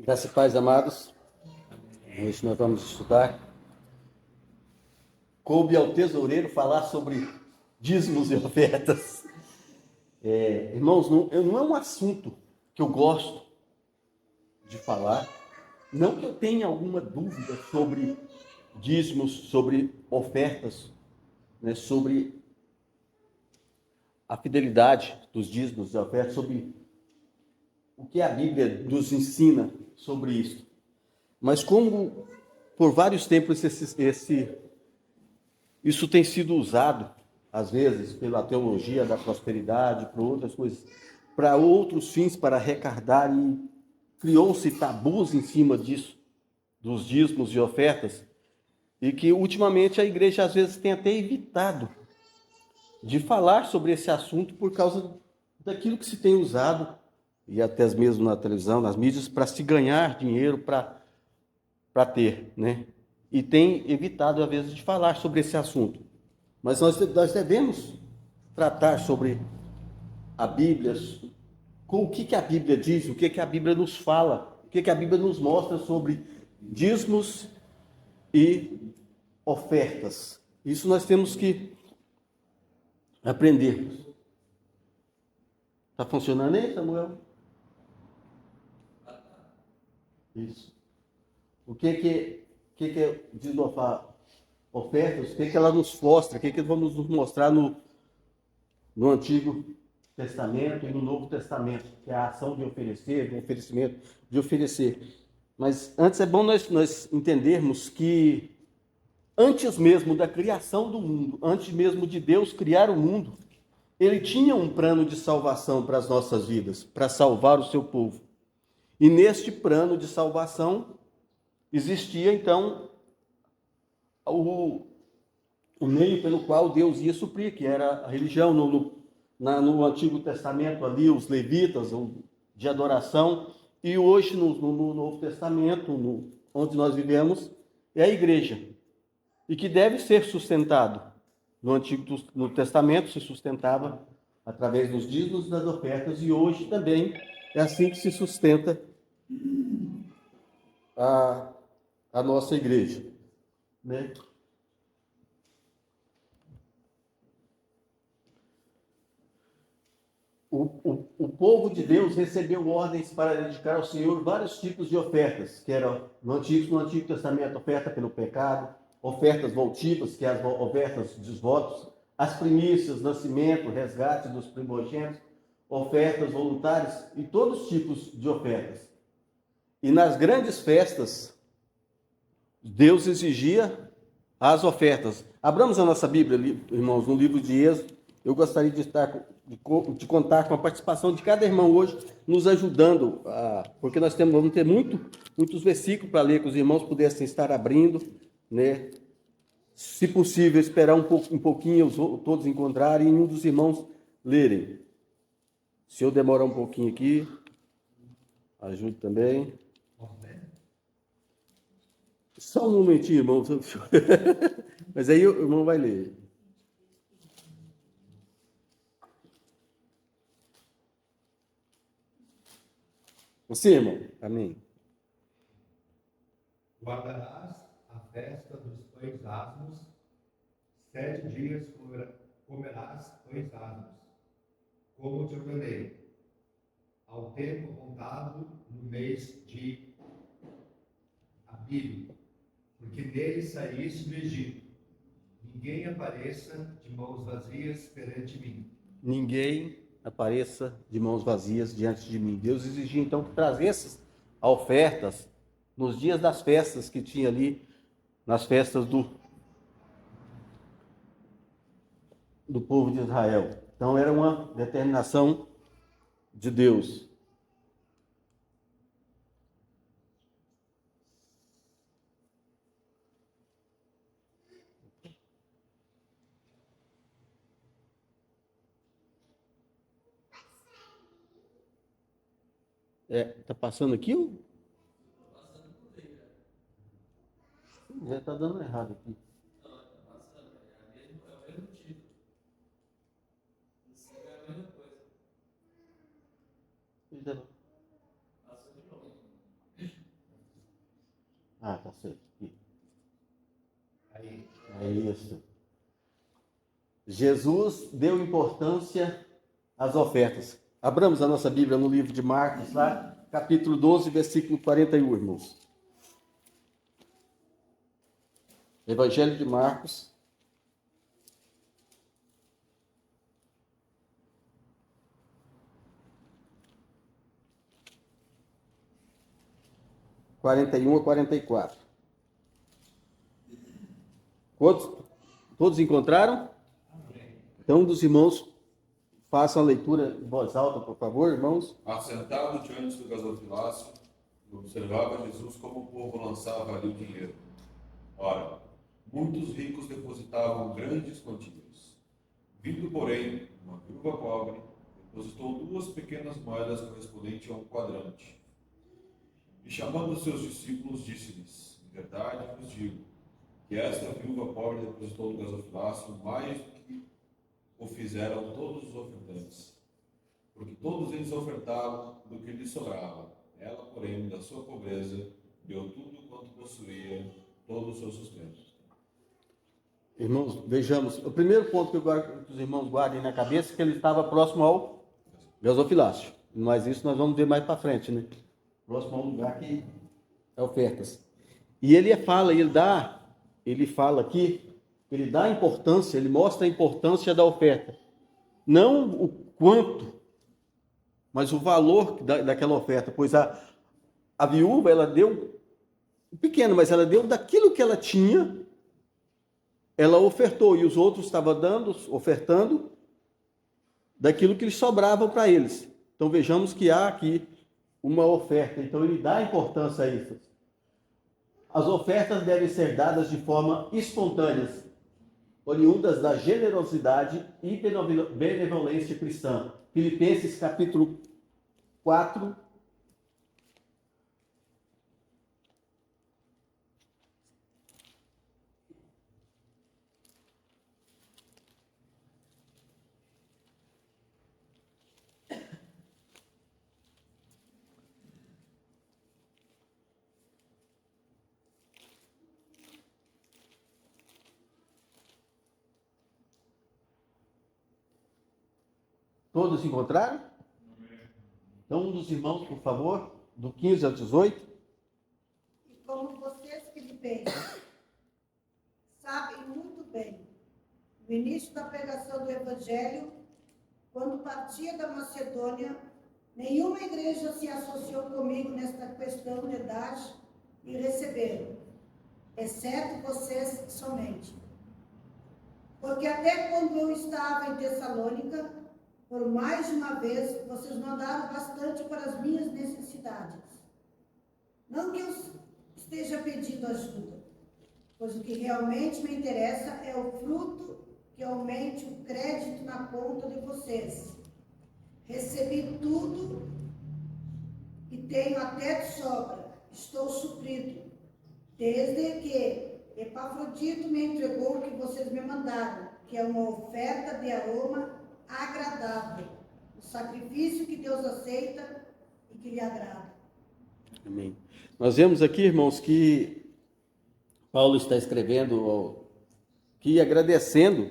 Graças e paz, amados. Hoje nós vamos estudar. Coube ao tesoureiro falar sobre dízimos e ofertas. Irmãos, não é um assunto que eu gosto de falar. Não que eu tenha alguma dúvida sobre dízimos, sobre ofertas, né, sobre a fidelidade dos dízimos e ofertas, sobre o que a Bíblia nos ensina sobre isso. Mas como por vários tempos isso tem sido usado, às vezes, pela teologia da prosperidade, por outras coisas, para outros fins, para arrecadar, e criou-se tabus em cima disso, dos dízimos e ofertas, e que ultimamente a igreja às vezes tem até evitado de falar sobre esse assunto por causa daquilo que se tem usado, e até mesmo na televisão, nas mídias, para se ganhar dinheiro, para ter, né? E tem evitado, às vezes, de falar sobre esse assunto. Mas nós devemos tratar sobre a Bíblia, com o que a Bíblia diz, o que a Bíblia nos fala, o que a Bíblia nos mostra sobre dízimos e ofertas. Isso nós temos que aprender. Está funcionando aí, Samuel? Isso. O que diz ofertas? O que ela nos mostra? O que vamos nos mostrar no Antigo Testamento e no Novo Testamento, que é a ação de oferecer, o oferecimento de oferecer. Mas antes é bom nós entendermos que antes mesmo da criação do mundo, antes mesmo de Deus criar o mundo, ele tinha um plano de salvação para as nossas vidas, para salvar o seu povo. E neste plano de salvação existia então o meio pelo qual Deus ia suprir, que era a religião. No Antigo Testamento ali, os levitas de adoração, e hoje no Novo Testamento, onde nós vivemos, é a igreja, e que deve ser sustentado. No Testamento se sustentava através dos dízimos e das ofertas, e hoje também é assim que se sustenta a, a nossa igreja, né? O povo de Deus recebeu ordens para dedicar ao Senhor vários tipos de ofertas, que eram no Antigo Testamento, oferta pelo pecado, ofertas votivas, que é as ofertas dos votos, as primícias, nascimento, resgate dos primogênitos, ofertas voluntárias e todos os tipos de ofertas. E nas grandes festas, Deus exigia as ofertas. Abramos a nossa Bíblia, irmãos, no livro de Êxodo. Eu gostaria de contar com a participação de cada irmão hoje, nos ajudando, porque vamos ter muitos versículos para ler, que os irmãos pudessem estar abrindo, né? Se possível, esperar um pouquinho, todos encontrarem, e um dos irmãos lerem. Se eu demorar um pouquinho aqui, ajude também. Só um momentinho, irmão. Mas aí o irmão vai ler. Você, irmão? Amém. Guardarás a festa dos pães asmos, 7 dias comerás pães asmos, como te ordenei, ao tempo contado no mês de Abib, porque nele saíste do Egito. Ninguém apareça de mãos vazias perante mim. Ninguém apareça de mãos vazias diante de mim. Deus exigia então que trazesse ofertas nos dias das festas que tinha ali, nas festas do povo de Israel. Então era uma determinação de Deus. Tá passando aqui? Já está dando errado aqui. Ah, tá certo. Aí. É isso. Jesus deu importância às ofertas. Abramos a nossa Bíblia no livro de Marcos, lá, capítulo 12, versículo 41, irmãos. Evangelho de Marcos. Quarenta e um a 44. Todos encontraram? Então, um dos irmãos, façam a leitura em voz alta, por favor, irmãos. Assentado diante do gasofilácio, observava Jesus como o povo lançava ali o dinheiro. Ora, muitos ricos depositavam grandes quantias. Vindo, porém, uma viúva pobre, depositou 2 pequenas moedas correspondentes a um quadrante. E chamando os seus discípulos, disse-lhes: em verdade vos digo, que esta viúva pobre depositou no gasofilácio mais do que o fizeram todos os ofertantes. Porque todos eles ofertavam do que lhes sobrava. Ela, porém, da sua pobreza, deu tudo quanto possuía, todo o seu sustento. Irmãos, vejamos. O primeiro ponto que eu quero que os irmãos guardem na cabeça é que ele estava próximo ao gasofilácio. Mas isso nós vamos ver mais para frente, né? Próximo ao lugar que é ofertas. E ele fala aqui, ele dá importância, ele mostra a importância da oferta. Não o quanto, mas o valor daquela oferta. Pois a viúva, ela deu, pequeno, mas ela deu daquilo que ela tinha, ela ofertou, e os outros estavam ofertando daquilo que lhes sobrava para eles. Então vejamos que há aqui uma oferta, então ele dá importância a isso. As ofertas devem ser dadas de forma espontânea, oriundas da generosidade e benevolência cristã. Filipenses capítulo 4. Todos encontraram? Então, um dos irmãos, por favor, do 15 ao 18. E como vocês, filipenses, sabem muito bem, no início da pregação do Evangelho, quando partia da Macedônia, nenhuma igreja se associou comigo nesta questão de dar e receber, exceto vocês somente. Porque até quando eu estava em Tessalônica, por mais de uma vez, vocês mandaram bastante para as minhas necessidades. Não que eu esteja pedindo ajuda, pois o que realmente me interessa é o fruto que aumente o crédito na conta de vocês. Recebi tudo e tenho até de sobra. Estou suprido, desde que Epafrodito me entregou o que vocês me mandaram, que é uma oferta de aroma agradável, o sacrifício que Deus aceita e que lhe agrada. Amém. Nós vemos aqui, irmãos, que Paulo está escrevendo, que agradecendo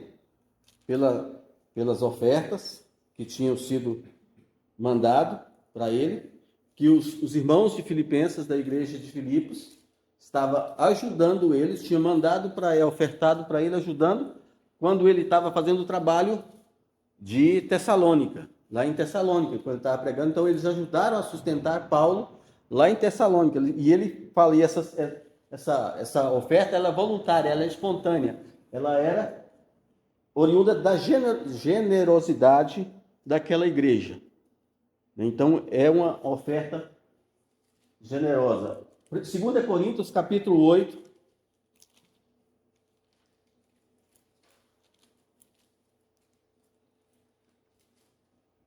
pelas ofertas que tinham sido mandado para ele, que os irmãos de Filipenses da igreja de Filipos estava ajudando eles, tinha mandado para ele, ofertado para ele, ajudando quando ele estava fazendo o trabalho de Tessalônica, lá em Tessalônica, quando ele estava pregando. Então eles ajudaram a sustentar Paulo lá em Tessalônica. E ele fala, e essa oferta ela é voluntária, ela é espontânea, ela era oriunda da generosidade daquela igreja. Então é uma oferta generosa. 2 Coríntios capítulo 8,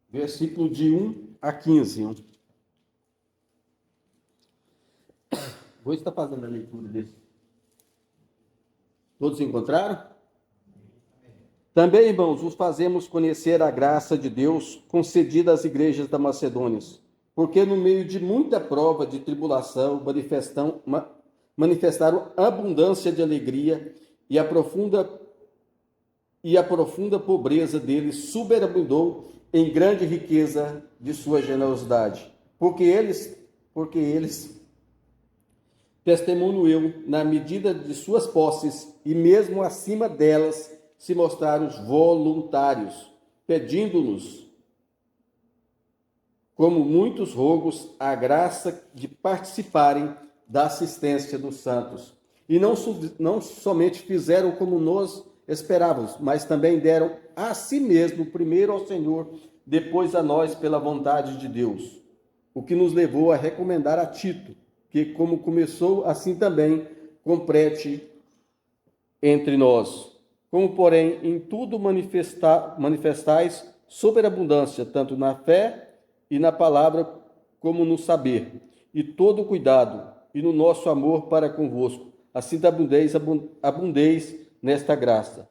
versículo de 1 a 15. Vou estar fazendo a leitura desse. Todos encontraram? Também, irmãos, vos fazemos conhecer a graça de Deus concedida às igrejas da Macedônia, porque no meio de muita prova de tribulação manifestaram abundância de alegria e a profunda pobreza deles superabundou em grande riqueza de sua generosidade. Porque eles testemunho eu, na medida de suas posses, e mesmo acima delas, se mostraram voluntários, pedindo-nos, como muitos rogos, a graça de participarem da assistência dos santos. E não somente fizeram como nós esperávamos, mas também deram a si mesmo, primeiro ao Senhor, depois a nós pela vontade de Deus. O que nos levou a recomendar a Tito, que como começou, assim também complete entre nós. Como, porém, em tudo manifestais superabundância, tanto na fé e na palavra, como no saber, e todo cuidado, e no nosso amor para convosco. Assim abundeis nesta graça.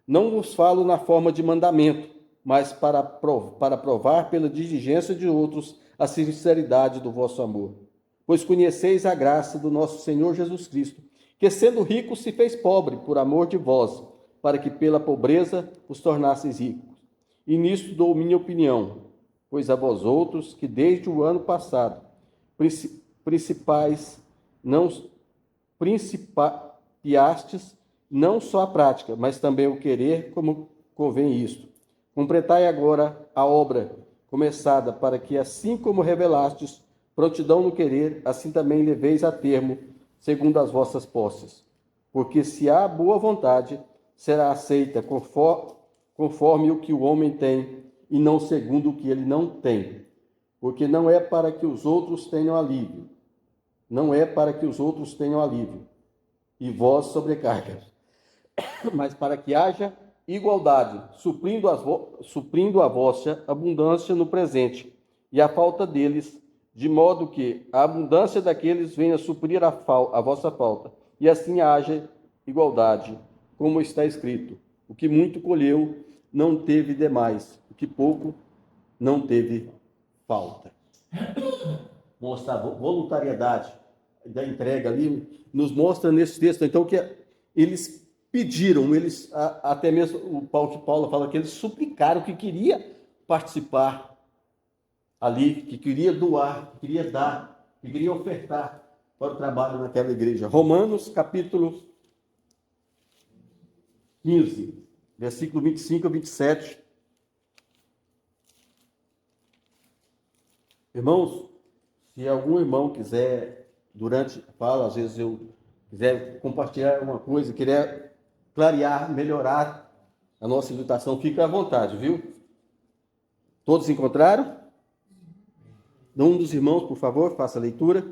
Não vos falo na forma de mandamento, mas para provar pela diligência de outros a sinceridade do vosso amor. Pois conheceis a graça do nosso Senhor Jesus Cristo, que sendo rico se fez pobre por amor de vós, para que pela pobreza os tornasseis ricos. E nisto dou minha opinião, pois a vós outros, que desde o ano passado, principiastes não só a prática, mas também o querer, como convém isto. Completai agora a obra começada, para que, assim como revelastes prontidão no querer, assim também leveis a termo, segundo as vossas posses. Porque se há boa vontade, será aceita conforme o que o homem tem, e não segundo o que ele não tem. Porque não é para que os outros tenham alívio, e vós sobrecargas, mas para que haja igualdade, suprindo a vossa abundância no presente, e a falta deles, de modo que a abundância daqueles venha suprir a vossa falta, e assim haja igualdade, como está escrito: o que muito colheu não teve demais, o que pouco não teve falta. Mostrar voluntariedade da entrega ali, nos mostra nesse texto, então, que eles pediram, até mesmo o Paulo fala que eles suplicaram, que queria participar ali, que queria doar, que queria dar, que queria ofertar para o trabalho naquela igreja. Romanos, capítulo 15, versículo 25 a 27. Irmãos, se algum irmão quiser, às vezes eu quiser compartilhar alguma coisa, quiser clarear, melhorar a nossa invitação, fica à vontade, viu? Todos encontraram? Um dos irmãos, por favor, faça a leitura.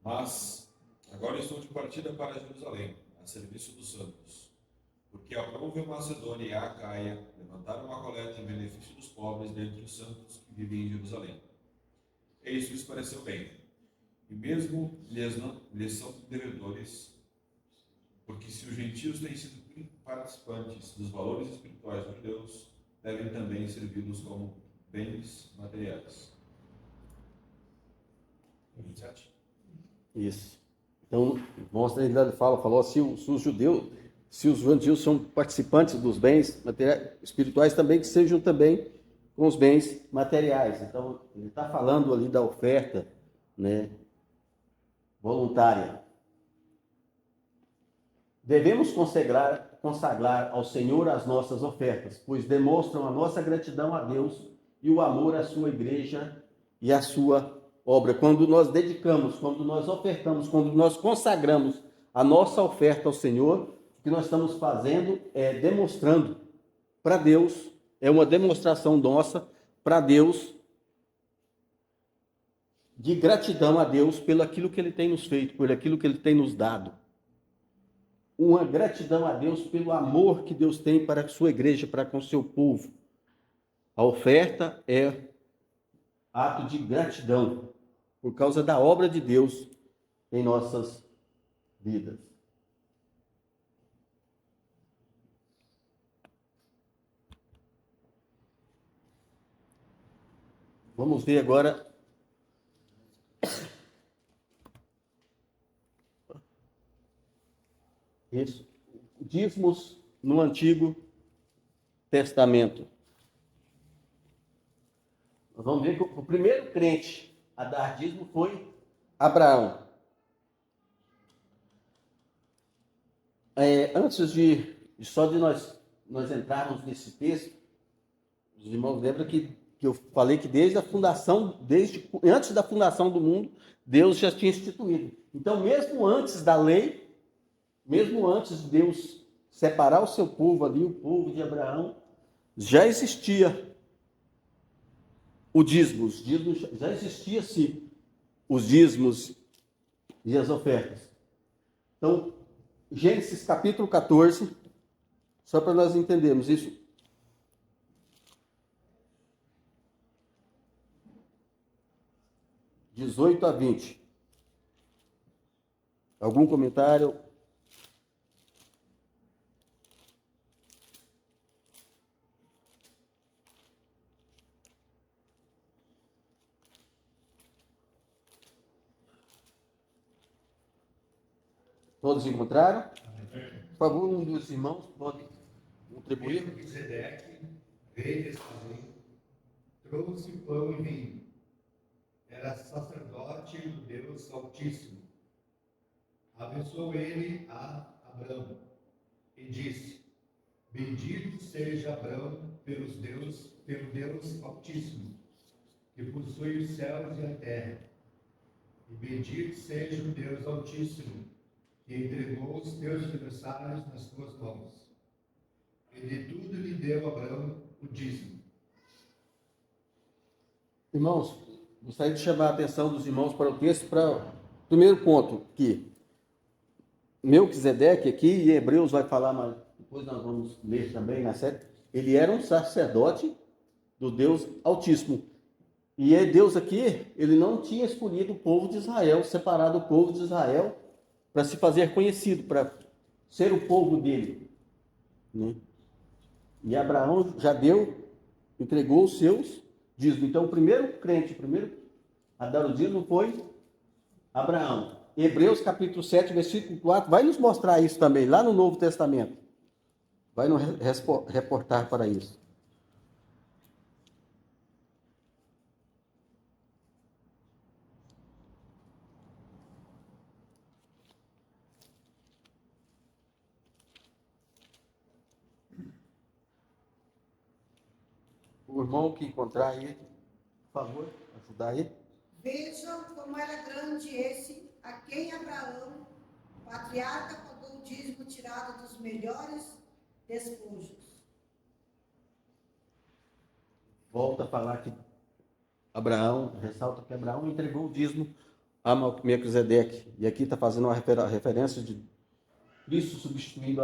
Mas agora estou de partida para Jerusalém, a serviço dos santos, porque aprove a Macedônia e a Acaia levantaram uma coleta em benefício dos pobres dentre os santos que vivem em Jerusalém. E isso lhes pareceu bem, e mesmo lhes são devedores, porque se os gentios têm sido participantes dos valores espirituais de Deus, devem também servi-los como bens materiais. 27. Isso. Então, ainda falou se os gentios são participantes dos bens materiais, espirituais, também que sejam também com os bens materiais. Então, ele está falando ali da oferta, né, voluntária. Devemos consagrar ao Senhor as nossas ofertas, pois demonstram a nossa gratidão a Deus e o amor à sua igreja e à sua obra. Quando nós dedicamos, quando nós ofertamos, quando nós consagramos a nossa oferta ao Senhor, o que nós estamos fazendo é demonstrando para Deus, é uma demonstração nossa para Deus, de gratidão a Deus pelo aquilo que Ele tem nos feito, por aquilo que Ele tem nos dado. Uma gratidão a Deus pelo amor que Deus tem para a sua igreja, para com o seu povo. A oferta é ato de gratidão por causa da obra de Deus em nossas vidas. Vamos ver agora Isso. Dízimos no Antigo Testamento. Nós vamos ver que o primeiro crente a dar dízimo foi Abraão. Antes de nós entrarmos nesse texto, os irmãos lembram que eu falei que desde a fundação, antes da fundação do mundo, Deus já tinha instituído. Então, mesmo antes da lei, mesmo antes de Deus separar o seu povo ali, o povo de Abraão, já existia o dízimo. Os dízimos já existia sim, os dízimos e as ofertas. Então, Gênesis capítulo 14, só para nós entendermos isso. De 18 a 20. Algum comentário? Todos encontraram? Por favor, um dos irmãos pode contribuir. Melquisedeque, rei de Salém, trouxe pão e vinho. Era sacerdote do Deus Altíssimo. Abençoou ele a Abrão e disse: Bendito seja Abrão pelo Deus Altíssimo, que possui os céus e a terra. E bendito seja o Deus Altíssimo, que entregou os teus adversários nas tuas mãos. E de tudo lhe deu Abrão o dízimo. Irmãos, gostaria de chamar a atenção dos irmãos para o texto, para o primeiro ponto, que Melquisedeque aqui, em Hebreus vai falar, mas depois nós vamos ler também na série, ele era um sacerdote do Deus Altíssimo. E Deus aqui, ele não tinha escolhido o povo de Israel, separado o povo de Israel para se fazer conhecido, para ser o povo dele, né? E Abraão já entregou os seus dízimos. Então, o primeiro crente, o primeiro a dar o dízimo foi Abraão. Hebreus capítulo 7, versículo 4, vai nos mostrar isso também, lá no Novo Testamento. Vai nos reportar para isso. O irmão que encontrar aí, por favor, ajudar aí. Vejam como era grande esse a quem Abraão, patriarca, pagou o dízimo tirado dos melhores despojos. Volta a falar que Abraão, ressalta que Abraão entregou o dízimo a Melquisedeque. E aqui está fazendo uma referência de Cristo substituindo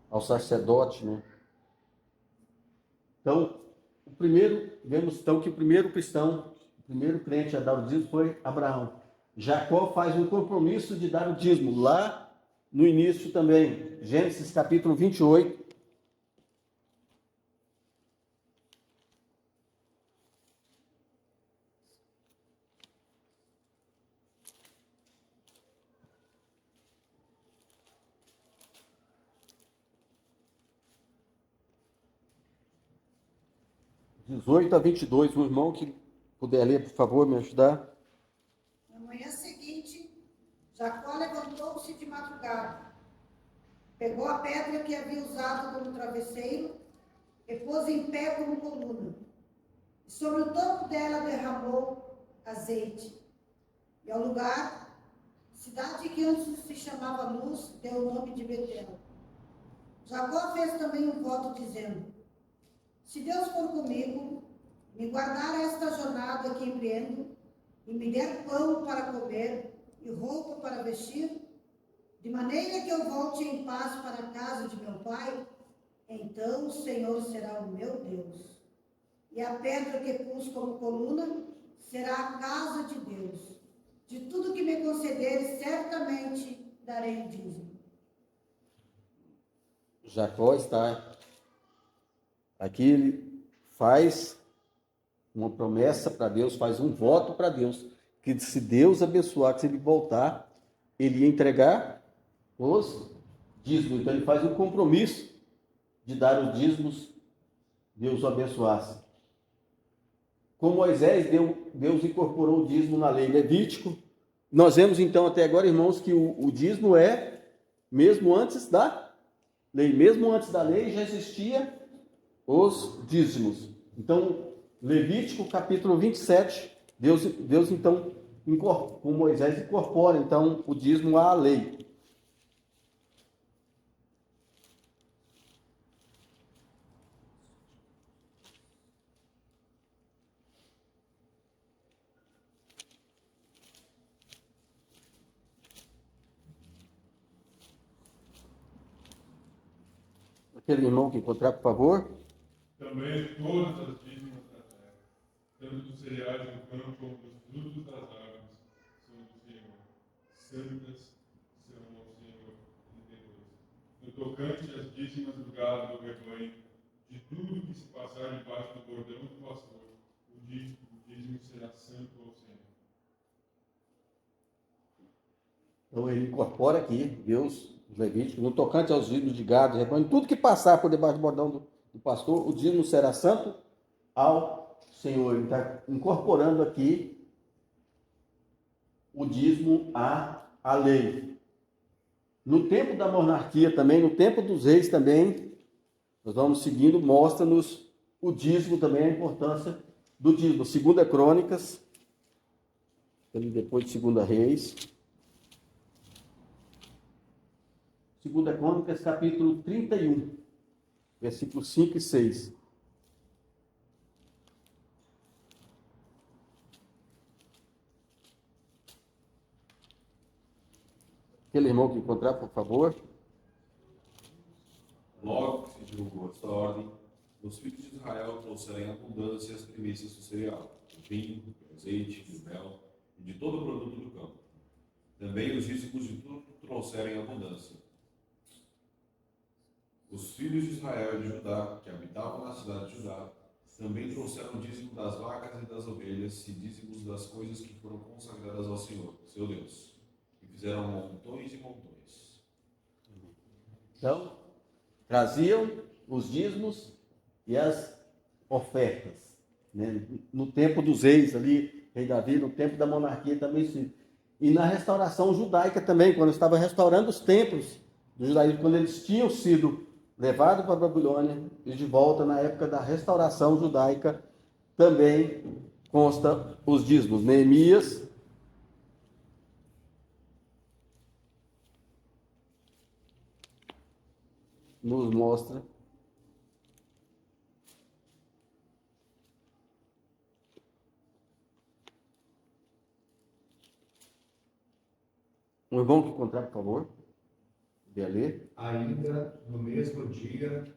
ao sacerdote, né? Então, vemos então que o primeiro cristão, o primeiro crente a dar o dízimo foi Abraão. Jacó faz um compromisso de dar o dízimo lá no início também. Gênesis capítulo 28. De 18 a 22, um irmão que puder ler, por favor, me ajudar. Na manhã seguinte, Jacó levantou-se de madrugada, pegou a pedra que havia usado como travesseiro e pôs em pé como coluna. E sobre o topo dela derramou azeite. E ao lugar, cidade que antes se chamava Luz, deu o nome de Betel. Jacó fez também um voto dizendo: se Deus for comigo, me guardar esta jornada que empreendo, e me der pão para comer e roupa para vestir, de maneira que eu volte em paz para a casa de meu pai, então o Senhor será o meu Deus. E a pedra que pus como coluna será a casa de Deus. De tudo que me concederes, certamente darei o dízimo. Jacó está aqui, ele faz uma promessa para Deus, faz um voto para Deus, que se Deus abençoar, que se ele voltar, ele ia entregar os dízimo. Então ele faz um compromisso de dar os dízimos, Deus o abençoasse. Com Moisés, Deus incorporou o dízimo na lei. Levítico, nós vemos então até agora, irmãos, que o dízimo é mesmo antes da lei. Mesmo antes da lei já existia os dízimos. Então, Levítico capítulo 27, Deus então, com Moisés, incorpora então o dízimo à lei. Aquele irmão que encontrar, por favor. Também todas as dízimas da terra, tanto dos cereais do campo como dos frutos das árvores, são do Senhor. Santas são ao Senhor. 32. No tocante às dízimas do gado do rebanho, de tudo que se passar debaixo do bordão do pastor, o dízimo será santo ao Senhor. Então ele incorpora aqui, Deus, os Levíticos, no tocante aos dízimos de gado, de rebanho, tudo que passar por debaixo do bordão do pastor, o dízimo será santo ao Senhor. Ele está incorporando aqui o dízimo à lei. No tempo da monarquia também, no tempo dos reis também, nós vamos seguindo, mostra-nos o dízimo também, a importância do dízimo. 2 Crônicas, depois de 2 Reis. 2 Crônicas, capítulo 31, versículos 5 e 6. Aquele irmão que encontrar, por favor. Logo que se divulgou esta ordem, os filhos de Israel trouxeram em abundância as primícias do cereal, do vinho, do azeite, do mel e de todo o produto do campo. Também os dízimos de tudo trouxeram em abundância. Os filhos de Israel e de Judá, que habitavam na cidade de Judá, também trouxeram dízimo das vacas e das ovelhas e dízimos das coisas que foram consagradas ao Senhor, seu Deus, e fizeram montões e montões. Então, traziam os dízimos e as ofertas. Né? No tempo dos reis ali, rei Davi, no tempo da monarquia também sim. E na restauração judaica também, quando estava restaurando os templos do judaísmo, quando eles tinham sido levados para a Babilônia e de volta na época da restauração judaica, também consta os dízimos. Neemias nos mostra um irmão que encontrar, por favor, de ler. Ainda no mesmo dia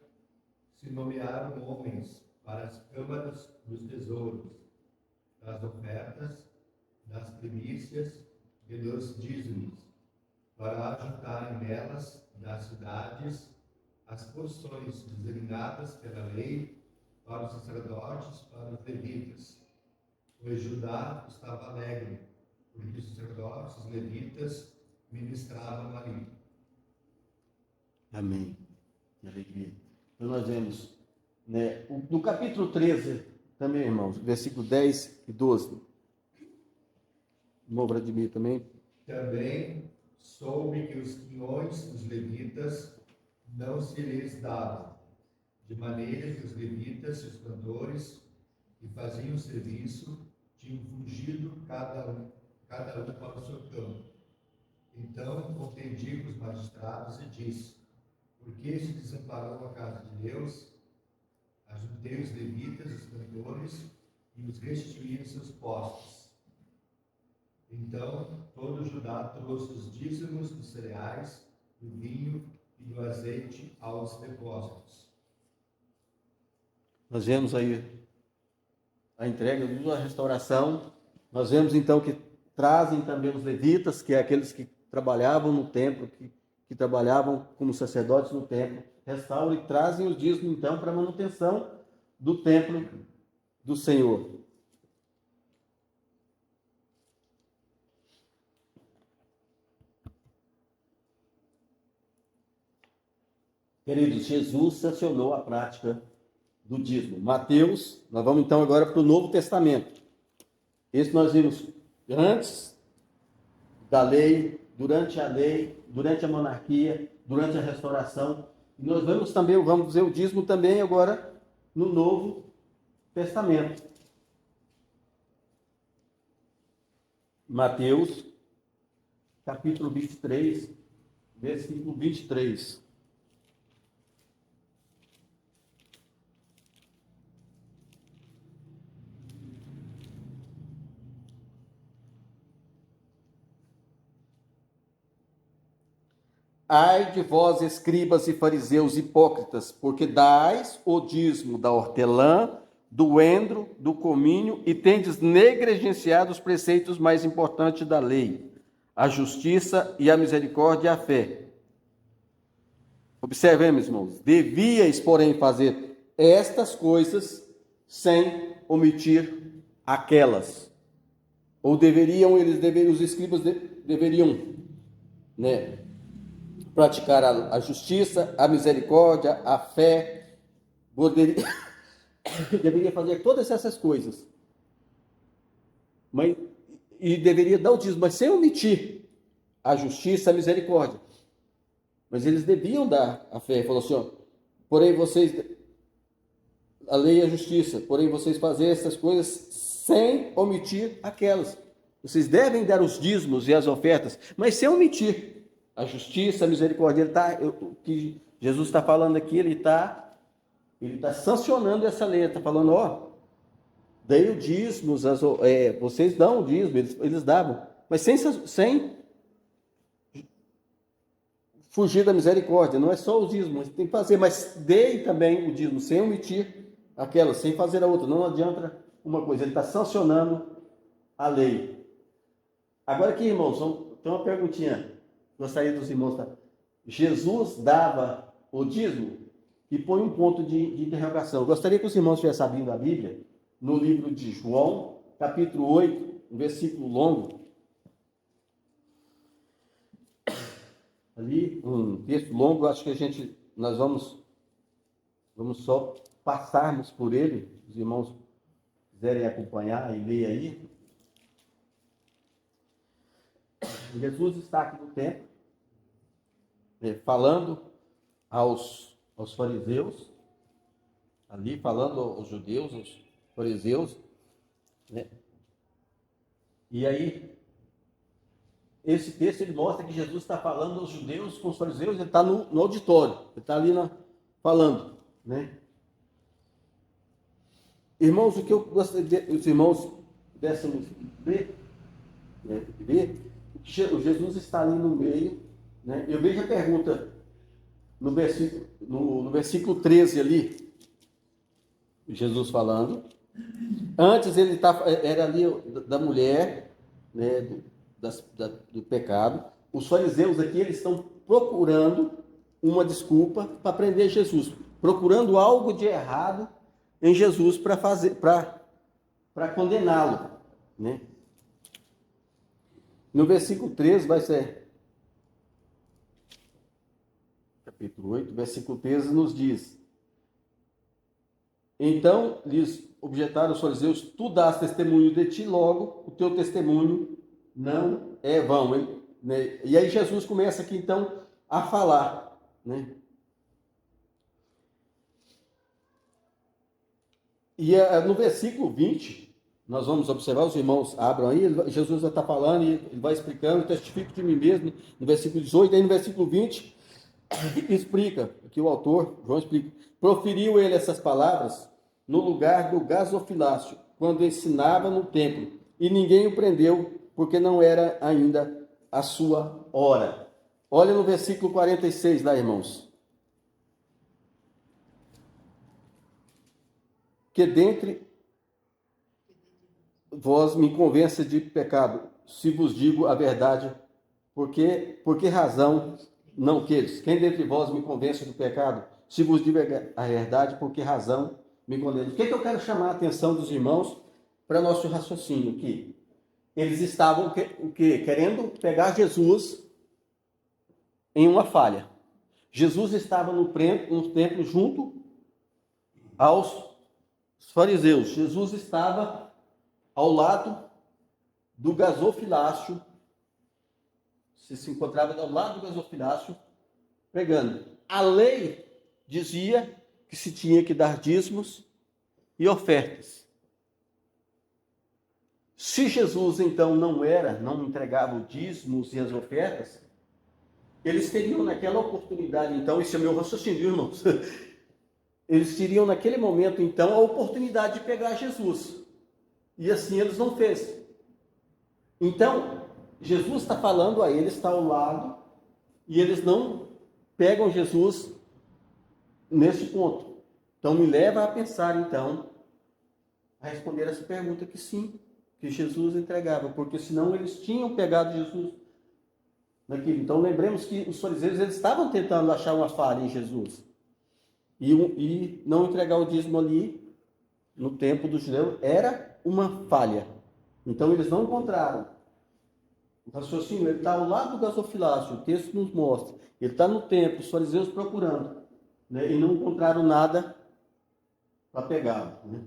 se nomearam homens para as câmaras dos tesouros, das ofertas, das primícias e dos dízimos, para ajuntarem nelas das cidades as porções designadas pela lei para os sacerdotes, para os levitas. Pois Judá estava alegre, porque os sacerdotes, os levitas, ministravam ali. Amém. Que alegria. Então nós vemos, né, no capítulo 13, também, irmãos, versículo 10 e 12. Irmão Vladimir também. Também soube que os quinhões dos levitas não se lhes davam, de maneira que os levitas e os cantores que faziam o serviço tinham fugido cada um para o seu campo. Então contendi com os magistrados e disse: por que se desamparou a casa de Deus? Ajuntei os levitas, os cantores, e os restituí em seus postos. Então todo Judá trouxe os dízimos dos cereais, do vinho e do azeite aos depósitos. Nós vemos aí a entrega da restauração. Nós vemos então que trazem também os levitas, que é aqueles que trabalhavam no templo, que trabalhavam como sacerdotes no templo, restauram e trazem os dízimos então para a manutenção do templo do Senhor. Queridos, Jesus sancionou a prática do dízimo. Mateus, nós vamos então agora para o Novo Testamento. Esse nós vimos antes da lei, durante a monarquia, durante a restauração. E nós vamos ver o dízimo também agora no Novo Testamento. Mateus, capítulo 23, versículo 23. Ai de vós, escribas e fariseus hipócritas, porque dais o dízimo da hortelã, do endro, do cominho, e tendes negligenciado os preceitos mais importantes da lei, a justiça e a misericórdia e a fé. Observemos, irmãos, devíeis, porém, fazer estas coisas sem omitir aquelas. Ou os escribas deveriam, né, praticar a justiça, a misericórdia, a fé, deveria fazer todas essas coisas, e deveria dar o dízimo, mas sem omitir a justiça, a misericórdia. Mas eles deviam dar a fé. Falou assim, ó, porém vocês, a lei e a justiça, porém vocês fazem essas coisas sem omitir aquelas. Vocês devem dar os dízimos e as ofertas, mas sem omitir a justiça, a misericórdia. O que Jesus está falando aqui, ele está sancionando essa lei. Ele está falando, ó, dei o dízimo, vocês dão o dízimo, eles davam, mas sem fugir da misericórdia. Não é só o dízimo, você tem que fazer, mas dei também o dízimo, sem omitir aquela, sem fazer a outra. Não adianta uma coisa, ele está sancionando a lei. Agora aqui, irmãos, tem uma perguntinha. Gostaria dos irmãos, tá? Jesus dava o dízimo? E põe um ponto de interrogação. Eu gostaria que os irmãos estivessem abrindo a Bíblia no livro de João, capítulo 8, um versículo longo. Ali, um texto longo, acho que nós vamos só passarmos por ele. Os irmãos quiserem acompanhar e ler aí. Jesus está aqui no templo, falando aos fariseus, ali falando aos judeus, aos fariseus, né? E aí, esse texto ele mostra que Jesus está falando aos judeus com os fariseus, ele está no auditório, ele está ali falando, né? Irmãos, o que eu gostaria que os irmãos pudéssemos ver, né? Jesus está ali no meio, né? Eu vejo a pergunta no versículo 13 ali, Jesus falando. Antes ele era ali da mulher, né, do pecado. Os fariseus aqui, eles estão procurando uma desculpa para prender Jesus, procurando algo de errado em Jesus para condená-lo, né? No versículo 13 vai ser, capítulo 8, versículo 13 nos diz: então lhes objetaram os fariseus, tu dás testemunho de ti, logo o teu testemunho não é vão. Né? E aí Jesus começa aqui então a falar, né? E no versículo 20, nós vamos observar, os irmãos abram aí, Jesus já está falando e ele vai explicando, testifico de mim mesmo, no versículo 18, aí no versículo 20, explica, aqui o autor, João explica, proferiu ele essas palavras no lugar do gasofilácio, quando ensinava no templo, e ninguém o prendeu, porque não era ainda a sua hora. Olha no versículo 46 lá, irmãos. Que dentre vós me convença de pecado, se vos digo a verdade, por que razão não queres? Quem dentre vós me convence do pecado, se vos digo a verdade, por que razão me condena? O que eu quero chamar a atenção dos irmãos para nosso raciocínio aqui? Eles estavam querendo pegar Jesus em uma falha. Jesus estava no templo junto aos fariseus. Jesus estava ao lado do gasofilácio, se encontrava ao lado do gasofilácio pregando. A lei dizia que se tinha que dar dízimos e ofertas. Se Jesus então não entregava os dízimos e as ofertas, eles teriam naquela oportunidade, então, esse é o meu raciocínio, irmãos, eles teriam naquele momento, então, a oportunidade de pegar Jesus. E assim eles não fez. Então, Jesus está falando a eles, está ao lado, e eles não pegam Jesus nesse ponto. Então, me leva a pensar, então, a responder essa pergunta que sim, que Jesus entregava, porque senão eles tinham pegado Jesus naquilo. Então, lembremos que os fariseus, eles estavam tentando achar uma falha em Jesus. E não entregar o dízimo ali, no tempo dos judeus, era uma falha. Então, eles não encontraram. O raciocínio, ele está ao lado do gasofilácio, o texto nos mostra. Ele está no templo, os fariseus procurando, né, e não encontraram nada para pegá-lo. Né?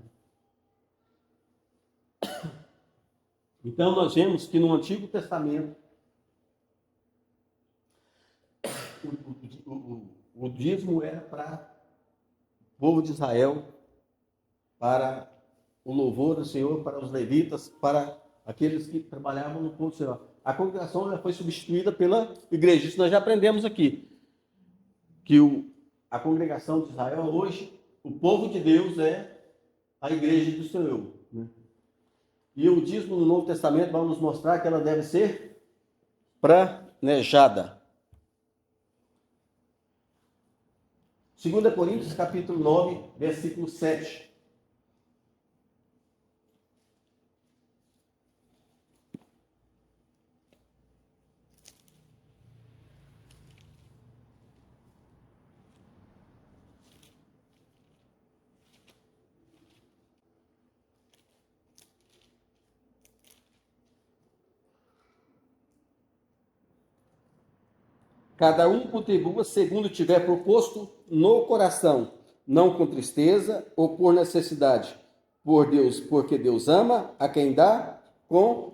Então, nós vemos que no Antigo Testamento, o dízimo era para o povo de Israel, para o louvor do Senhor, para os levitas, para aqueles que trabalhavam no povo do Senhor. A congregação já foi substituída pela igreja. Isso nós já aprendemos aqui. Que a congregação de Israel hoje, o povo de Deus é a igreja do Senhor. Né? E o dízimo no Novo Testamento vai nos mostrar que ela deve ser planejada. 2 Coríntios, capítulo 9, versículo 7. Cada um contribua segundo tiver proposto no coração, não com tristeza ou por necessidade, porque Deus ama a quem dá com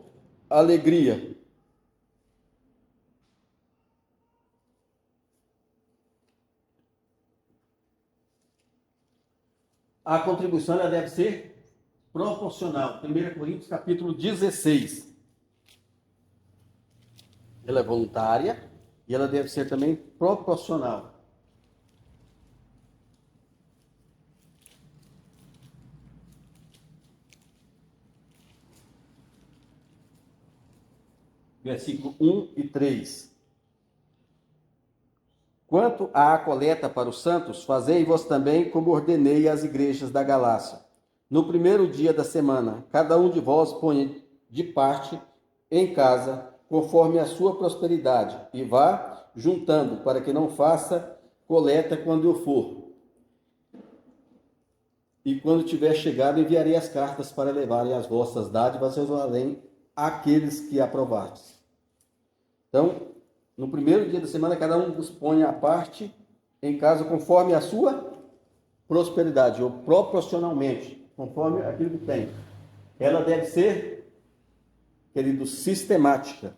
alegria. A contribuição ela deve ser proporcional. 1 Coríntios, capítulo 16. Ela é voluntária. E ela deve ser também proporcional. Versículo 1 e 3. Quanto à coleta para os santos, fazei-vos também como ordenei às igrejas da Galácia. No primeiro dia da semana, cada um de vós ponha de parte em casa, conforme a sua prosperidade, e vá juntando, para que não faça coleta quando eu for. E quando tiver chegado, enviarei as cartas para levarem as vossas dádivas a Jerusalém àqueles que aprovardes. Então, no primeiro dia da semana, cada um vos ponha a parte em casa, conforme a sua prosperidade, ou proporcionalmente, conforme aquilo que tem. Ela deve ser, querido, sistemática.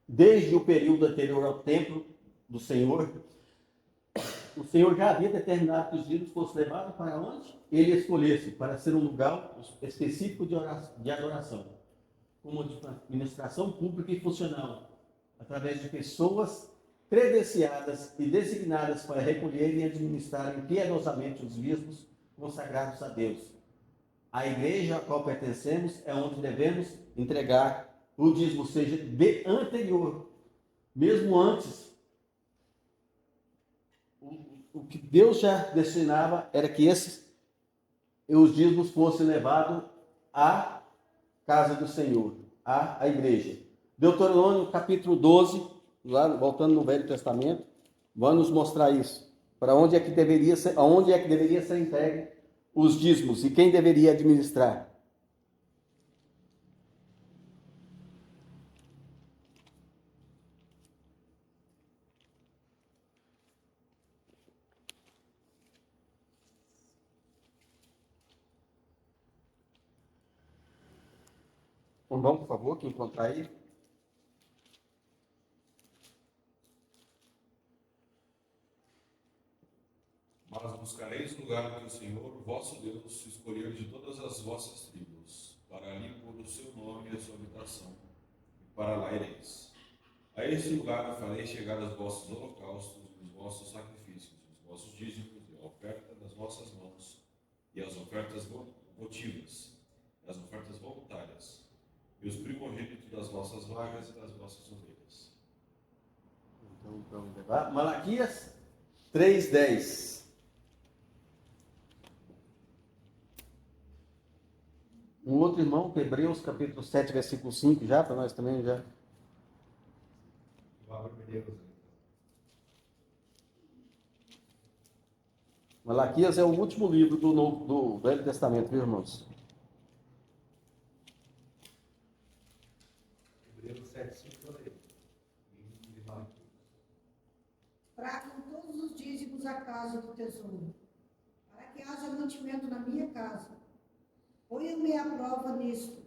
Desde o período anterior ao templo do Senhor, o Senhor já havia determinado que os dízimos fossem levados para onde ele escolhesse, para ser um lugar específico de adoração, como de administração pública e funcional, através de pessoas credenciadas e designadas para recolherem e administrarem piedosamente os dízimos consagrados a Deus. A igreja a qual pertencemos é onde devemos entregar o dízimo, seja de anterior, mesmo antes. O que Deus já destinava era que os dízimos fossem levados à casa do Senhor, à igreja. Deuteronômio capítulo 12, lá, voltando no Velho Testamento, vai nos mostrar isso. Para onde é que deveria ser entregue os dízimos e quem deveria administrar? Vamos, por favor, quem encontrar aí. Mas buscareis o lugar que o Senhor, vosso Deus, escolheu de todas as vossas tribos, para ali pôr o seu nome e a sua habitação, e para lá ireis. A esse lugar farei chegar os vossos holocaustos, os vossos sacrifícios, os vossos dízimos e a oferta das vossas mãos, e as ofertas votivas, e as ofertas voluntárias, e os primogênitos das vossas vagas e das vossas ovelhas. Então, vamos levar. Malaquias 3:10. Um outro irmão, Hebreus capítulo 7, versículo 5, já, para nós também, já. Glória a Deus. Malaquias é o último livro do Velho Testamento, viu, irmãos? Hebreus 7:5 eu leio. Tragam todos os dízimos à casa do tesouro, para que haja mantimento na minha casa. Ponham-me à prova nisto,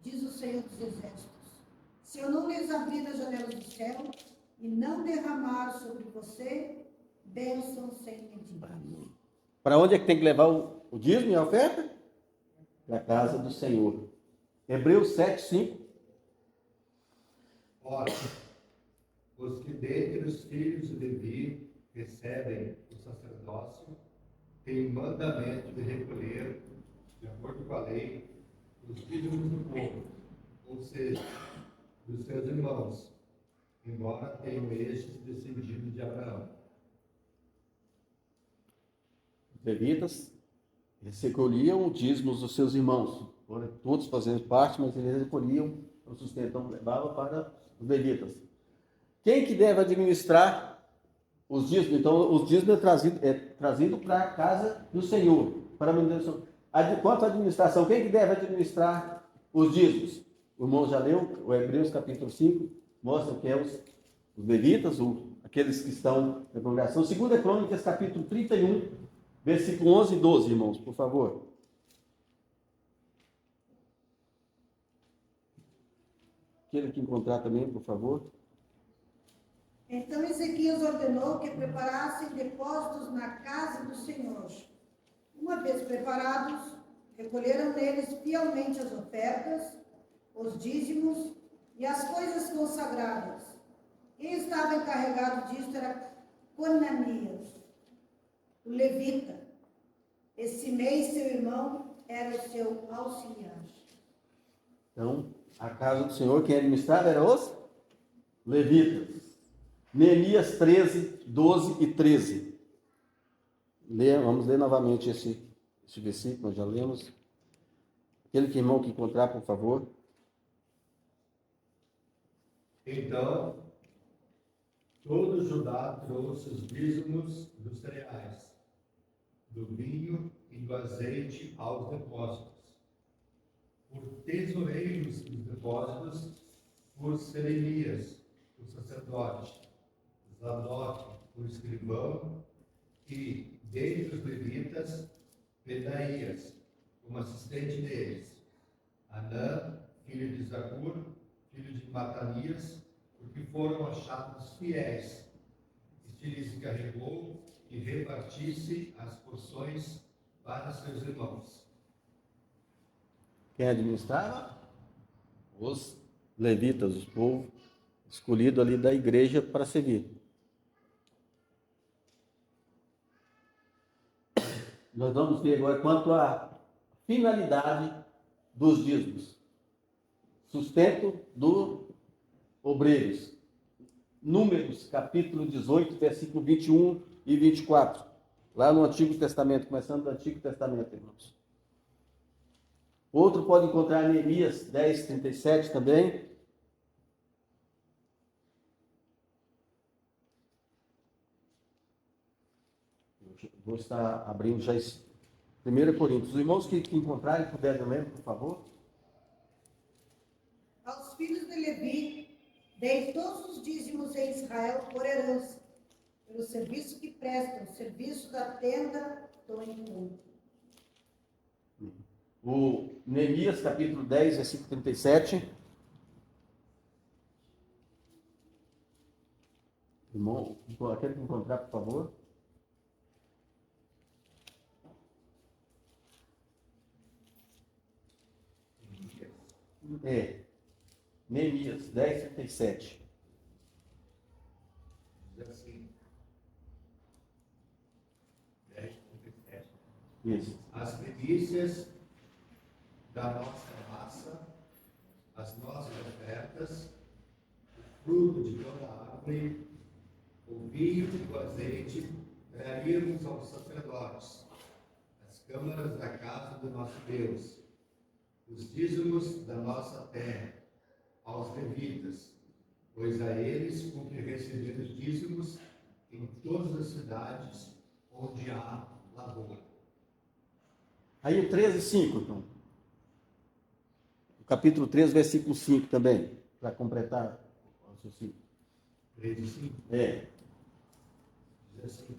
diz o Senhor dos Exércitos. Se eu não lhes abrir as janelas do céu e não derramar sobre você bênção sem medida. Para onde é que tem que levar o dízimo e a oferta? Para a casa do Senhor. Hebreus 7:5. Ora, os que dentre os filhos de Levi recebem o sacerdócio têm mandamento de recolher, de acordo com a lei, os dízimos do povo, ou seja, dos seus irmãos, embora tenham estes descendido de Abraão. Os levitas, eles recolhiam o dízimo dos seus irmãos. Todos fazendo parte, mas eles recolhiam o sustento, então levava para os levitas. Quem que deve administrar os dízimos? Então, os dízimos é trazido para a casa do Senhor, para a manutenção. Quanto à administração, quem que deve administrar os dízimos? O irmão já leu, o Hebreus capítulo 5, mostra que é os levitas, aqueles que estão na congregação. 2 Crônicas capítulo 31, versículo 11 e 12, irmãos, por favor. Aquele que encontrar também, por favor. Então Ezequias ordenou que preparassem depósitos na casa do Senhor. Uma vez preparados, recolheram neles fielmente as ofertas, os dízimos e as coisas consagradas. Quem estava encarregado disto era Conanias, o levita. Simei, seu irmão, era o seu auxiliar. Então, a casa do Senhor, quem administrava era os levitas. Neemias 13, 12 e 13. Vamos ler novamente esse versículo, nós já lemos. Aquele que irmão que encontrar, por favor. Então, todo Judá trouxe os dízimos dos cereais, do vinho e do azeite aos depósitos. Por tesoureiros dos depósitos, por Selemias, o sacerdote, Zadok, o escrivão, e, dentre os levitas, Pedaías, como assistente deles, Anã, filho de Zacur, filho de Matanias, porque foram achados fiéis. Este lhes encarregou que repartisse as porções para seus irmãos. Quem administrava? Os levitas, o povo escolhido ali da igreja para servir. Nós vamos ver agora quanto à finalidade dos dízimos. Sustento dos obreiros. Números, capítulo 18, versículo 21 e 24. Lá no Antigo Testamento, começando do Antigo Testamento, irmãos. Outro pode encontrar Neemias 10, 37 também. Vou estar abrindo já esse 1 Coríntios. Os irmãos que encontrarem, puderem ler, por favor. Aos filhos de Levi, dei todos os dízimos em Israel por herança, pelo serviço que prestam, serviço da tenda do encontro. O Neemias, capítulo 10, versículo 37. Irmão, aquele que encontrar, por favor. Neemias 10, 37. Diz assim, 10:37. Isso. As primícias da nossa massa, as nossas ofertas, o fruto de toda a árvore, o vinho e o azeite, traríamos aos sacerdotes, as câmaras da casa do nosso Deus, os dízimos da nossa terra, aos levitas, pois a eles cumpre receber os dízimos em todas as cidades onde há lavoura. Aí o 13, 5, então. O capítulo 13, versículo 5 também, para completar o raciocínio. 13:5. Diz assim: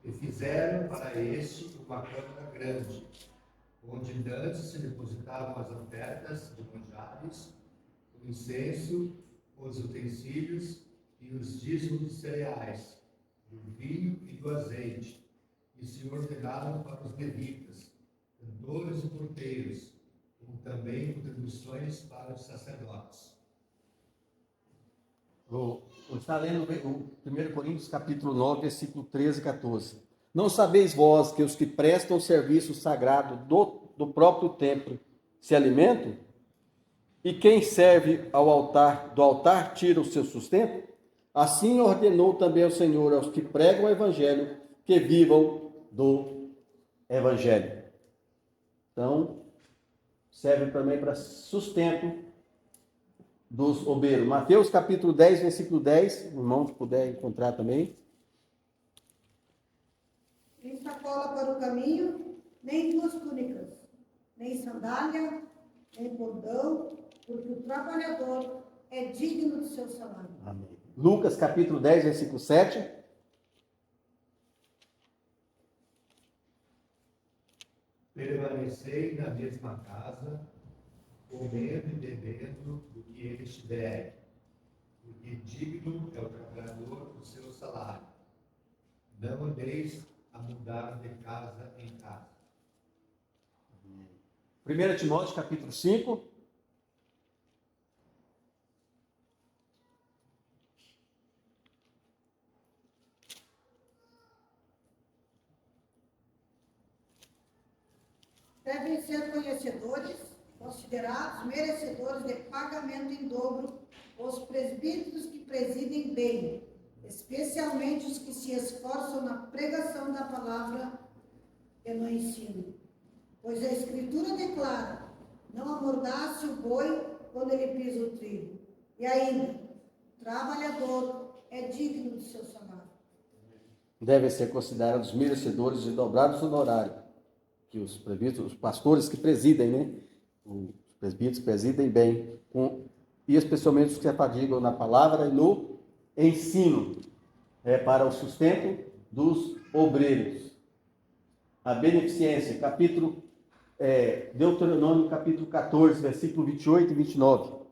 e fizeram para este uma câmara grande, onde antes se depositavam as ofertas de manjares, o incenso, os utensílios e os dízimos de cereais, do vinho e do azeite, e se ordenaram para os levitas, cantores e porteiros, como também contribuições para os sacerdotes. Está lendo o 1 Coríntios, capítulo 9, versículo 13 e 14. Não sabeis vós que os que prestam serviço sagrado do próprio templo se alimentam? E quem serve ao altar, do altar tira o seu sustento? Assim ordenou também o Senhor aos que pregam o evangelho, que vivam do evangelho. Então, serve também para sustento dos obreiros. Mateus capítulo 10, versículo 10, o irmão que puder encontrar também. Nem sacola para o caminho, nem duas túnicas, nem sandália, nem bordão, porque o trabalhador é digno do seu salário. Amém. Lucas capítulo 10, versículo 7. Permanecei na mesma casa, comendo e bebendo do que eles tiverem, porque digno é o trabalhador do seu salário. Não andeis a mudar de casa em casa. 1 Timóteo capítulo 5. Devem ser conhecedores, considerados merecedores de pagamento em dobro, os presbíteros que presidem bem, especialmente os que se esforçam na pregação da palavra e no ensino. Pois a Escritura declara: não amordace o boi quando ele pisa o trigo. E ainda, o trabalhador é digno do seu salário. Devem ser considerados merecedores de dobrados honorários. Que os presbíteros, os pastores que presidem, né? Os presbíteros presidem bem, e especialmente os que se afadigam na palavra e no ensino, para o sustento dos obreiros. A beneficência, Deuteronômio capítulo 14, versículo 28 e 29.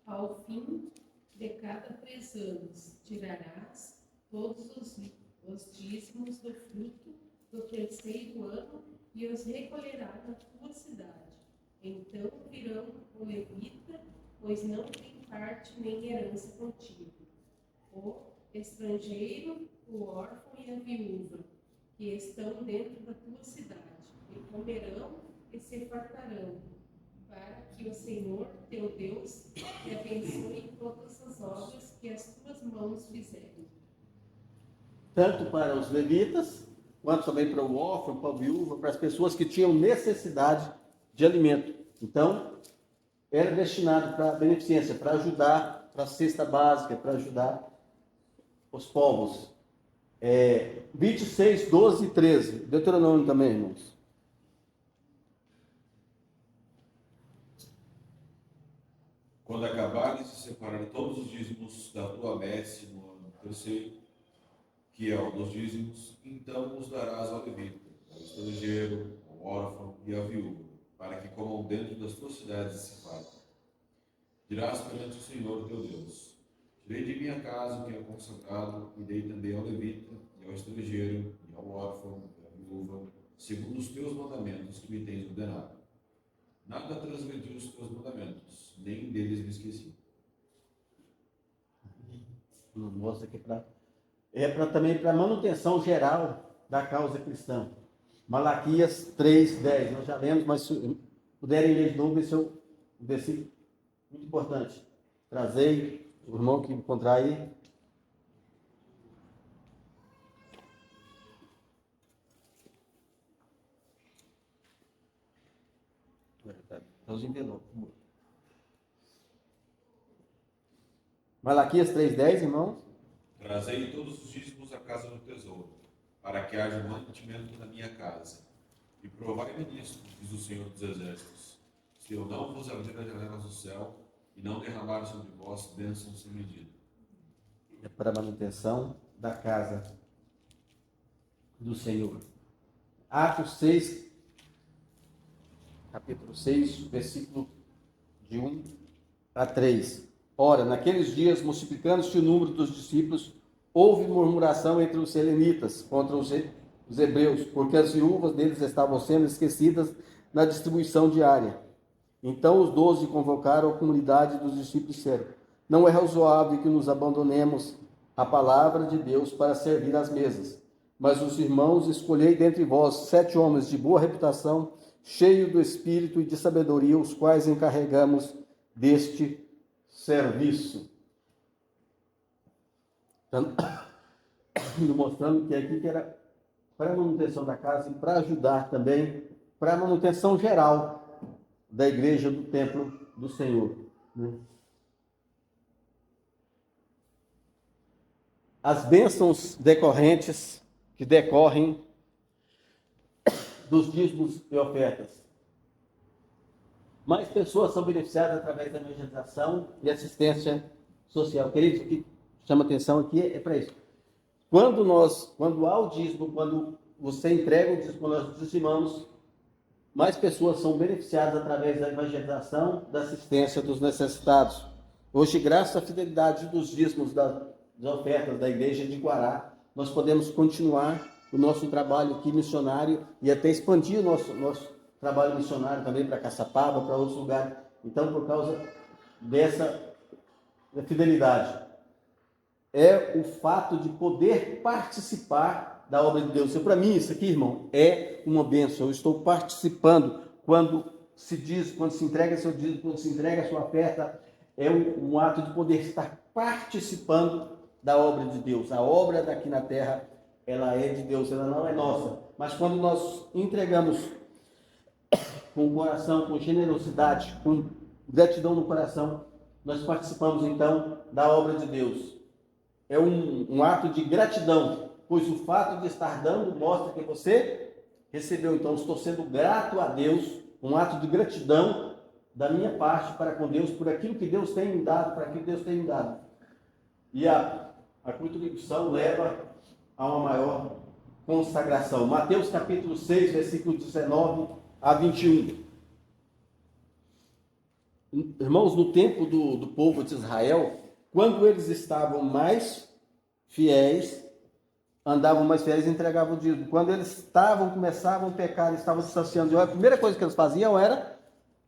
Ao fim de cada 3 anos, tirarás todos os dízimos do fruto do 3º ano e os recolherás na tua cidade. Então virão o levita, pois não tem parte nem herança contigo, o estrangeiro, o órfão e a viúva, que estão dentro da tua cidade, e comerão e se fartarão, para que o Senhor, teu Deus, te abençoe em todas as obras que as tuas mãos fizerem. Tanto para os levitas, quanto também para o órfão, para a viúva, para as pessoas que tinham necessidade de alimento. Então, era destinado para a beneficência, para ajudar, para a cesta básica, para ajudar os povos 26, 12 e 13. Deuteronômio também, irmãos. Quando acabares de separar todos os dízimos da tua messe no ano terceiro, que é o dos dízimos, então os darás ao levita, ao estrangeiro, ao órfão e à viúva, para que comam dentro das tuas cidades e se fartem. Dirás perante o Senhor teu Deus: tirei de minha casa o que é consagrado e dei também ao levita, e ao estrangeiro, e ao órfão, e à viúva, segundo os teus mandamentos que me tens ordenado. Nada transgredi os teus mandamentos, nem deles me esqueci. Mostra aqui também para manutenção geral da causa cristã. Malaquias 3:10. Nós já lemos, mas se puderem ler de novo, esse é um versículo muito importante. Trazei o irmão que encontrar aí. Os envelopes. Malaquias 3:10, irmãos. Trazei todos os dízimos à casa do tesouro, para que haja mantimento na minha casa. E provai-me nisto, diz o Senhor dos Exércitos, se eu não vos abrir as janelas do céu e não derramar sobre vós bênçãos sem medida. É para a manutenção da casa do Senhor. Atos 6, capítulo 6, versículo de 1 a 3. Ora, naqueles dias, multiplicando-se o número dos discípulos, houve murmuração entre os selenitas contra os hebreus, porque as viúvas deles estavam sendo esquecidas na distribuição diária. Então os 12 convocaram a comunidade dos discípulos e disseram: não é razoável que nos abandonemos a palavra de Deus para servir às mesas. Mas os irmãos, escolhei dentre vós 7 homens de boa reputação, cheios do espírito e de sabedoria, os quais encarregamos deste serviço. Mostrando que aqui que era para a manutenção da casa e para ajudar também para a manutenção geral da igreja, do templo do Senhor, né? As bênçãos decorrentes que decorrem dos dízimos e ofertas. Mais pessoas são beneficiadas através da evangelização e assistência social. Queridos, o que chama atenção aqui é para isso. Quando há o dízimo, quando você entrega o dízimo, quando nós dizimamos, mais pessoas são beneficiadas através da evangelização, da assistência dos necessitados. Hoje, graças à fidelidade dos dízimos das ofertas da igreja de Guará, nós podemos continuar o nosso trabalho aqui missionário e até expandir o nosso trabalho missionário também para Caçapava, para outros lugares. Então, por causa dessa fidelidade, é o fato de poder participar da obra de Deus. Para mim, isso aqui, irmão, é uma bênção. Eu estou participando quando se diz, quando se entrega seu dízimo, quando se entrega a sua oferta, é um ato de poder estar participando da obra de Deus. A obra daqui na terra, ela é de Deus, ela não é nossa. Mas quando nós entregamos com coração, com generosidade, com gratidão no coração, nós participamos então da obra de Deus. É um ato de gratidão, pois o fato de estar dando mostra que você recebeu. Então, estou sendo grato a Deus, um ato de gratidão da minha parte para com Deus, por aquilo que Deus tem me dado, para aquilo que Deus tem me dado. E a contribuição leva a uma maior consagração. Mateus capítulo 6, versículo 19 a 21. Irmãos, no tempo do povo de Israel, quando eles estavam mais fiéis, andavam mais fiéis e entregavam o dízimo. Quando eles começavam a pecar, estavam se distanciando de Deus, a primeira coisa que eles faziam era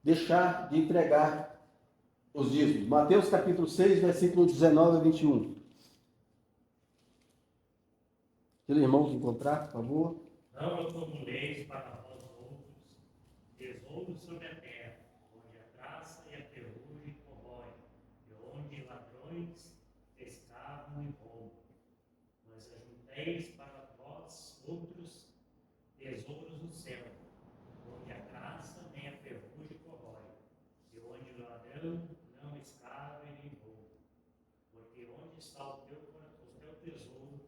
deixar de entregar os dízimos. Mateus capítulo 6, versículo 19 a 21. Aquele irmão que encontrar, por favor. Não acumuleis para vós outros tesouros sobre a terra, onde a traça e a ferrugem corroem, e onde ladrões escavam e roubam. Mas ajunteis para vós outros tesouros no céu, onde a traça nem a ferrugem corrói, e onde o ladrão não escava e nem rouba. Porque onde está o teu tesouro,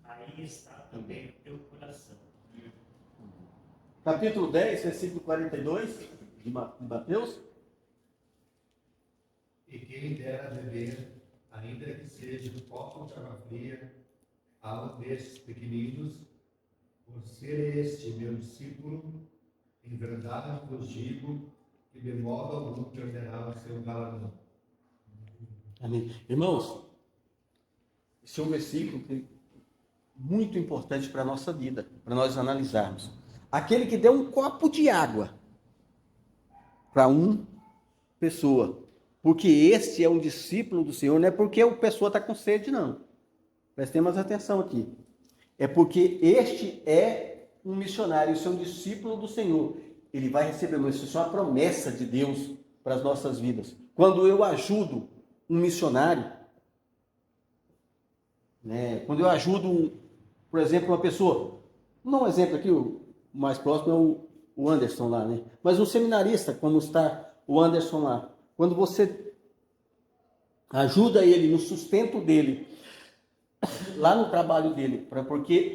aí está também o teu coração. Capítulo 10, versículo 42 de Mateus. E quem dera beber, ainda que seja um copo de água fria, a um destes pequeninos, por ser este meu discípulo, em verdade vos digo que de modo algum perderá o seu galardão. Amém. Irmãos, esse é um versículo muito importante para a nossa vida, para nós analisarmos. Aquele que deu um copo de água para uma pessoa, porque este é um discípulo do Senhor, não é porque a pessoa está com sede, não. Prestem mais atenção aqui. É porque este é um missionário, este é um discípulo do Senhor. Ele vai receber, mas isso é uma promessa de Deus para as nossas vidas. Quando eu ajudo um missionário, né? Quando eu ajudo, por exemplo, uma pessoa, vou dar um exemplo aqui, o mais próximo é o Anderson lá, né? Mas um seminarista, como está o Anderson lá, quando você ajuda ele no sustento dele, lá no trabalho dele,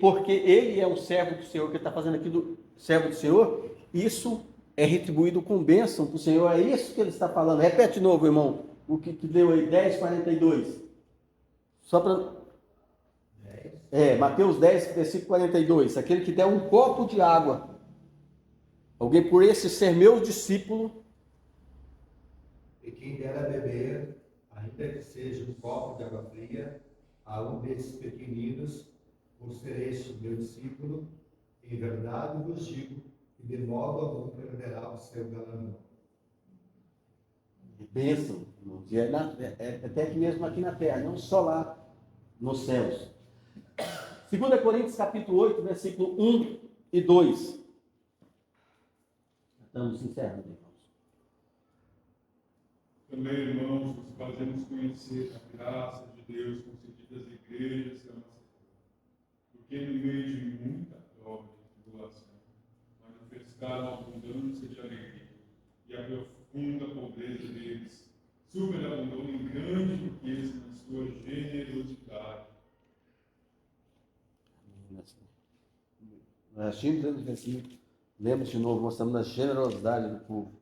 porque ele é um servo do Senhor, que está fazendo aqui do servo do Senhor, isso é retribuído com bênção para o Senhor, é isso que ele está falando. Repete de novo, irmão, o que deu aí, 10:42. Só para... Mateus 10, versículo 42. Aquele que der um copo de água, alguém por esse ser meu discípulo. E quem dera beber, ainda que seja um copo de água fria, a um desses pequeninos, por ser este meu discípulo, em verdade vos digo que de modo algum perderá o seu galardão. Bênção, irmãos. E até que mesmo aqui na terra, não só lá nos céus. 2 Coríntios capítulo 8, versículo 1 e 2. Estamos encerrando, irmãos. Também, irmãos, nos fazemos conhecer a graça de Deus concedida às igrejas da Macedônia, porque no meio de muita prova e tribulação, manifestaram a abundância de alegria, e a profunda pobreza deles superabundou em grande riqueza na sua generosidade. Nós tínhamos assim, lemos de novo, mostramos a generosidade do povo.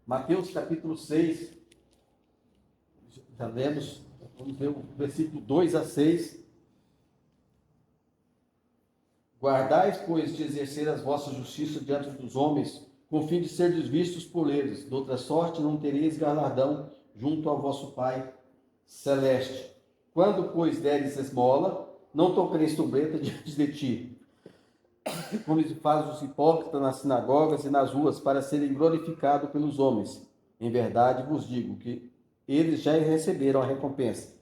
Mateus capítulo 6, já lemos, vamos ver o versículo 2 a 6. Guardais, pois, de exercer as vossas justiças diante dos homens, com fim de serdes vistos por eles. De outra sorte, não tereis galardão junto ao vosso Pai celeste. Quando, pois, deres esmola, não tocareis trombeta diante de ti, como se faz os hipócritas nas sinagogas e nas ruas, para serem glorificados pelos homens. Em verdade vos digo que eles já receberam a recompensa.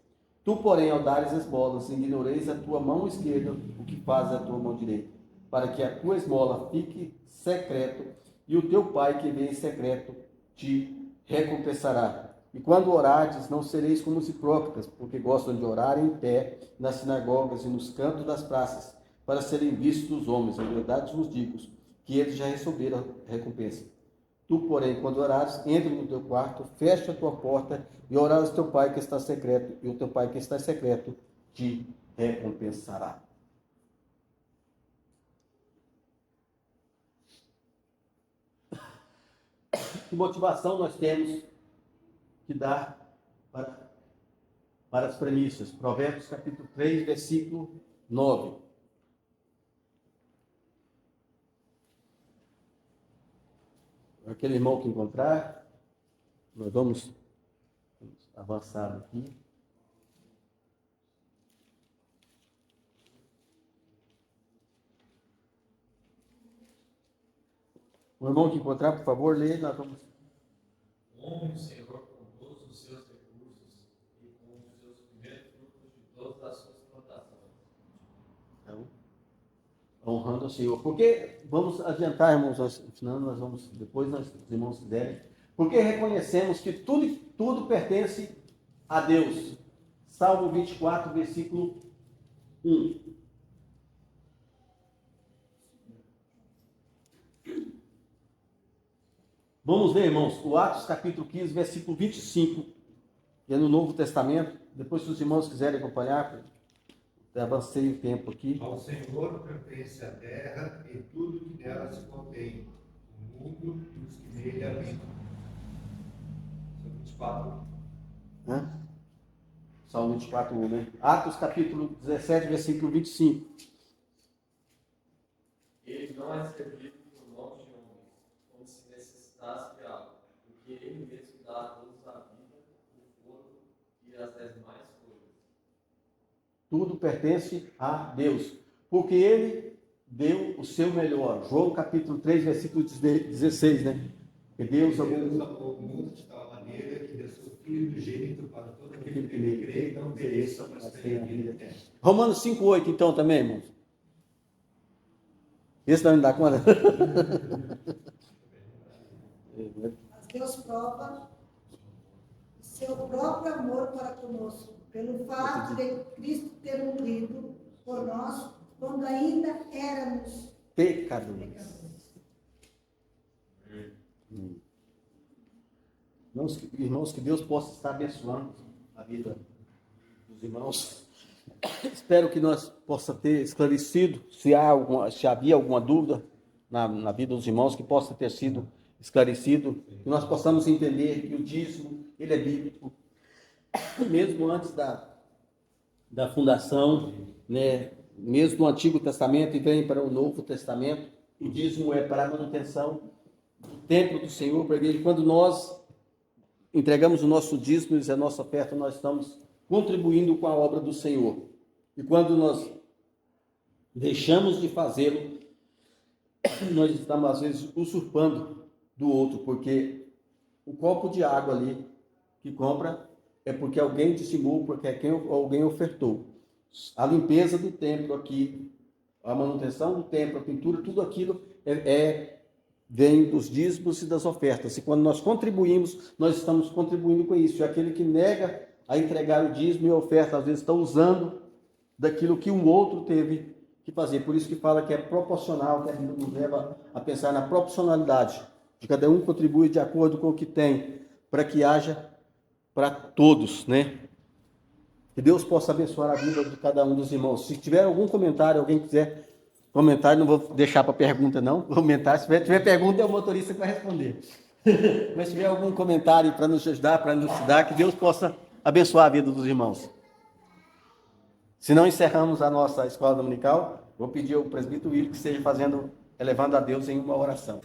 Tu, porém, ao dares esmolas, ignoreis a tua mão esquerda o que faz a tua mão direita, para que a tua esmola fique secreto, e o teu Pai que vê em secreto te recompensará. E quando orardes, não sereis como os hipócritas, porque gostam de orar em pé nas sinagogas e nos cantos das praças, para serem vistos dos homens. Em verdade vos digo que eles já receberam a recompensa. Tu, porém, quando orares, entra no teu quarto, fecha a tua porta e orarás ao teu Pai que está secreto, e o teu Pai que está secreto te recompensará. Que motivação nós temos que dar para as premissas? Provérbios capítulo 3, versículo 9. Aquele irmão que encontrar, nós vamos avançar aqui. O irmão que encontrar, por favor, lê, nós vamos. Honre o Senhor com todos os seus recursos e com os seus primeiros frutos de todas as suas plantações. Então, honrando o Senhor. Porque, vamos adiantar, irmãos, senão nós vamos, depois os irmãos quiserem, porque reconhecemos que tudo pertence a Deus. Salmo 24, versículo 1. Vamos ver, irmãos, o Atos capítulo 15, versículo 25, que é no Novo Testamento. Depois, se os irmãos quiserem acompanhar, avancei o tempo aqui. Ao Senhor pertence a terra e tudo que nela se contém, o mundo e os que nele habitam. São 24. Né? Salmo 24, 1, né? Atos capítulo 17, versículo 25. Ele não é servido por mãos de homens, como se necessitasse de algo, porque ele mesmo dá a todos a vida, o fogo e as demais coisas. Tudo pertence a Deus, porque Ele deu o seu melhor. João capítulo 3, versículo 16, né? Que Deus amou o mundo de tal maneira que deu seu Filho unigênito para todo aquele que nele crê e não pereça, mas tenha a vida eterna. Romanos 5,8 então também, irmãos. Esse não me dá conta? Mas Deus prova seu próprio amor para conosco, pelo fato de Cristo ter morrido por nós quando ainda éramos Pecadores. pecadores. Irmãos, que Deus possa estar abençoando a vida dos irmãos. Espero que nós possa ter esclarecido, se havia alguma dúvida na vida dos irmãos, que possa ter sido esclarecido, que nós possamos entender que o dízimo, ele é bíblico, mesmo antes da fundação, né, mesmo do Antigo Testamento e vem para o Novo Testamento, o dízimo é para a manutenção do templo do Senhor, porque quando nós entregamos o nosso dízimo e a nossa oferta, nós estamos contribuindo com a obra do Senhor. E quando nós deixamos de fazê-lo, nós estamos às vezes usurpando do outro, porque o copo de água ali que compra é porque alguém dizimou, porque alguém ofertou. A limpeza do templo aqui, a manutenção do templo, a pintura, tudo aquilo vem dos dízimos e das ofertas. E quando nós contribuímos, nós estamos contribuindo com isso. E aquele que nega a entregar o dízimo e a oferta, às vezes está usando daquilo que um outro teve que fazer. Por isso que fala que é proporcional, que a Bíblia nos leva a pensar na proporcionalidade, de cada um contribui de acordo com o que tem, para que haja para todos, né? Que Deus possa abençoar a vida de cada um dos irmãos. Se tiver algum comentário, alguém quiser comentar, não vou deixar para pergunta não, comentar. Se tiver pergunta, é o motorista que vai responder. Mas se tiver algum comentário para nos ajudar, para nos dar, que Deus possa abençoar a vida dos irmãos. Se não encerramos a nossa escola dominical, vou pedir ao presbítero Will que esteja elevando a Deus em uma oração.